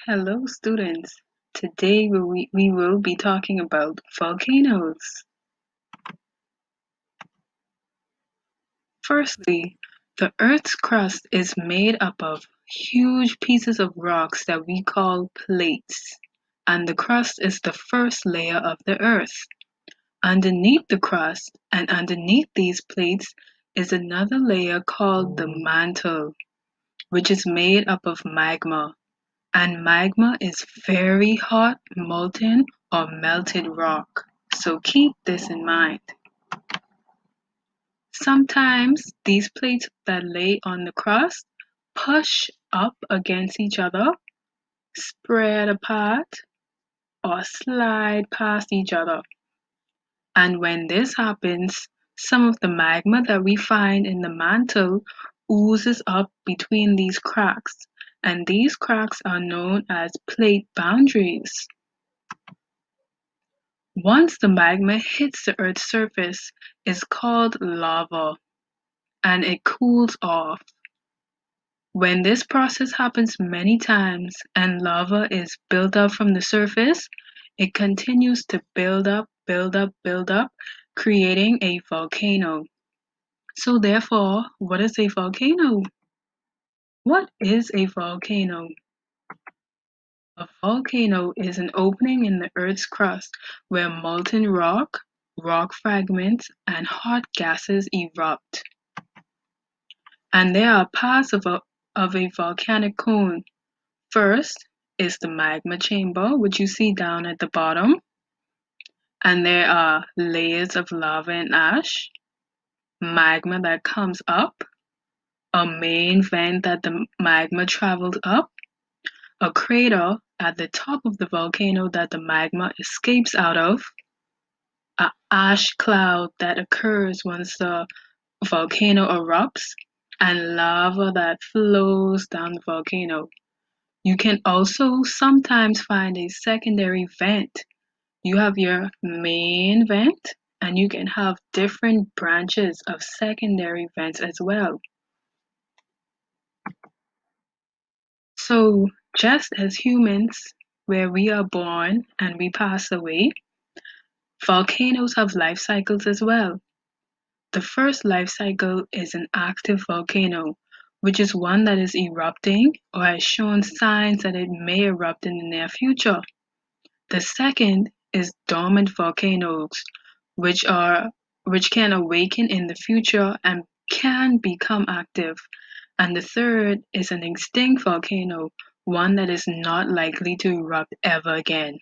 Hello, students. Today we will be talking about volcanoes. Firstly, the Earth's crust is made up of huge pieces of rocks that we call plates, and the crust is the first layer of the Earth. Underneath the crust and underneath these plates is another layer called the mantle, which is made up of magma. And magma is very hot, molten, or melted rock. So keep this in mind. Sometimes these plates that lay on the crust push up against each other, spread apart, or slide past each other. And when this happens, some of the magma that we find in the mantle oozes up between these cracks, and these cracks are known as plate boundaries. Once the magma hits the Earth's surface, it's called lava, and it cools off. When this process happens many times and lava is built up from the surface, it continues to build up, build up, build up, creating a volcano. So therefore, what is a volcano? What is a volcano? A volcano is an opening in the Earth's crust where molten rock, rock fragments, and hot gases erupt. And there are parts of a volcanic cone. First is the magma chamber, which you see down at the bottom, and there are layers of lava and ash, magma that comes up, a main vent that the magma travels up, a crater at the top of the volcano that the magma escapes out of, a ash cloud that occurs once the volcano erupts, and lava that flows down the volcano. You can also sometimes find a secondary vent. You have your main vent, and you can have different branches of secondary vents as well. So, just as humans, where we are born and we pass away, volcanoes have life cycles as well. The first life cycle is an active volcano, which is one that is erupting or has shown signs that it may erupt in the near future. The second is dormant volcanoes, which are which can awaken in the future and can become active. And the third is an extinct volcano, one that is not likely to erupt ever again.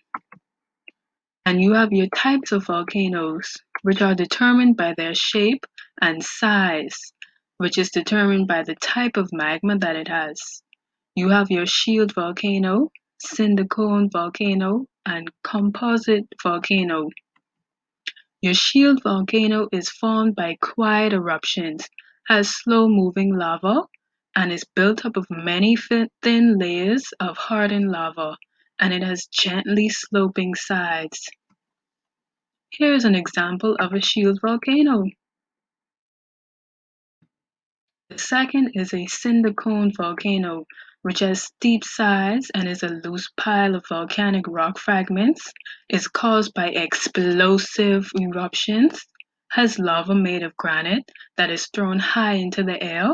And you have your types of volcanoes, which are determined by their shape and size, which is determined by the type of magma that it has. You have your shield volcano, cinder cone volcano, and composite volcano. Your shield volcano is formed by quiet eruptions, has slow moving lava, and is built up of many thin layers of hardened lava, and it has gently sloping sides. Here is an example of a shield volcano. The second is a cinder cone volcano, which has steep sides and is a loose pile of volcanic rock fragments, is caused by explosive eruptions, has lava made of granite that is thrown high into the air,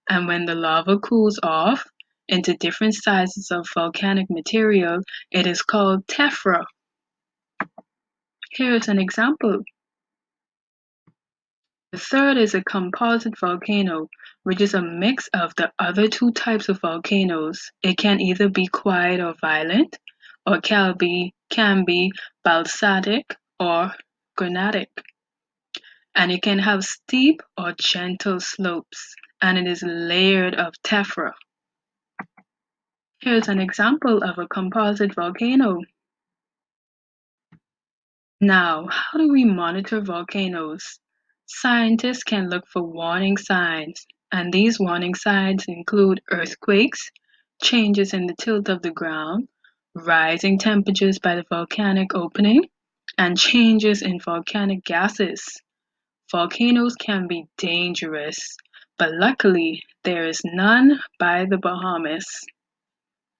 and when the lava cools off into different sizes of volcanic material, it is called tephra. Here is an example. The third is a composite volcano, which is a mix of the other two types of volcanoes. It can either be quiet or violent, or can be basaltic or granitic, and it can have steep or gentle slopes, and it is layered of tephra. Here's an example of a composite volcano. Now, how do we monitor volcanoes? Scientists can look for warning signs, and these warning signs include earthquakes, changes in the tilt of the ground, rising temperatures by the volcanic opening, and changes in volcanic gases. Volcanoes can be dangerous, but luckily there is none by the Bahamas.